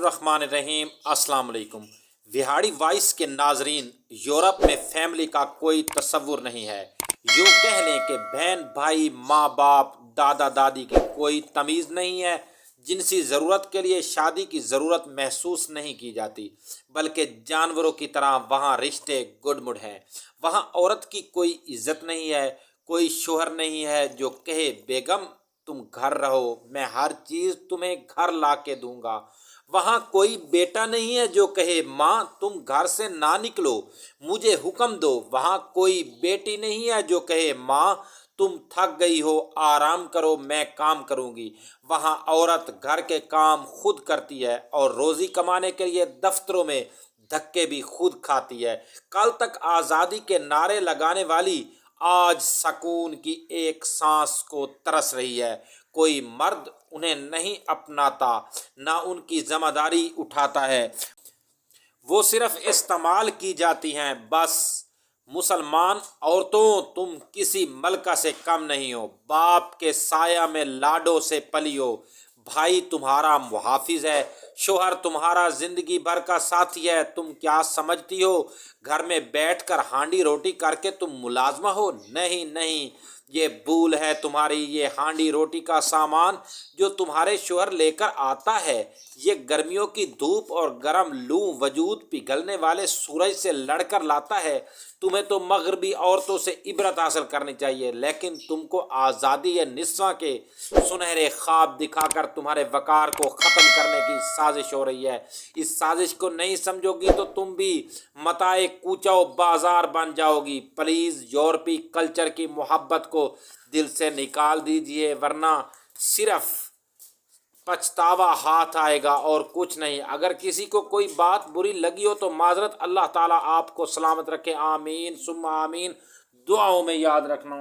الرحمن الرحیم۔ السلام علیکم وہاڑی وائس کے ناظرین، یورپ میں فیملی کا کوئی تصور نہیں ہے۔ یوں کہہ لیں کہ بہن بھائی، ماں باپ، دادا دادی کی کوئی تمیز نہیں ہے۔ جنسی ضرورت کے لیے شادی کی ضرورت محسوس نہیں کی جاتی، بلکہ جانوروں کی طرح وہاں رشتے گڈ مڈ ہیں۔ وہاں عورت کی کوئی عزت نہیں ہے، کوئی شوہر نہیں ہے جو کہے بیگم تم گھر رہو، میں ہر چیز تمہیں گھر لا کے دوں گا۔ وہاں کوئی بیٹا نہیں ہے جو کہے ماں تم گھر سے نہ نکلو، مجھے حکم دو۔ وہاں کوئی بیٹی نہیں ہے جو کہے ماں تم تھک گئی ہو، آرام کرو، میں کام کروں گی۔ وہاں عورت گھر کے کام خود کرتی ہے اور روزی کمانے کے لیے دفتروں میں دھکے بھی خود کھاتی ہے۔ کل تک آزادی کے نعرے لگانے والی آج سکون کی ایک سانس کو ترس رہی ہے۔ کوئی مرد انہیں نہیں اپناتا، نہ ان کی ذمہ داری اٹھاتا ہے، وہ صرف استعمال کی جاتی ہیں بس۔ مسلمان عورتوں، تم کسی ملکہ سے کم نہیں ہو، باپ کے سایہ میں لاڈوں سے پلی ہو، بھائی تمہارا محافظ ہے، شوہر تمہارا زندگی بھر کا ساتھی ہے۔ تم کیا سمجھتی ہو گھر میں بیٹھ کر ہانڈی روٹی کر کے تم ملازمہ ہو؟ نہیں نہیں، یہ بھول ہے تمہاری۔ یہ ہانڈی روٹی کا سامان جو تمہارے شوہر لے کر آتا ہے، یہ گرمیوں کی دھوپ اور گرم لو وجود پگھلنے والے سورج سے لڑ کر لاتا ہے۔ تمہیں تو مغربی عورتوں سے عبرت حاصل کرنی چاہیے، لیکن تم کو آزادی نسواں کے سنہرے خواب دکھا کر تمہارے وقار کو ختم کرنے کی سازش ہو رہی ہے۔ اس سازش کو نہیں سمجھو گی تو تم بھی متاع کوچہ و بازار بن جاؤ گی۔ پلیز یورپی کلچر کی محبت کو دل سے نکال دیجئے، ورنہ صرف پچھتاوا ہاتھ آئے گا اور کچھ نہیں۔ اگر کسی کو کوئی بات بری لگی ہو تو معذرت، اللہ تعالیٰ آپ کو سلامت رکھے، آمین ثم آمین۔ دعاؤں میں یاد رکھنا۔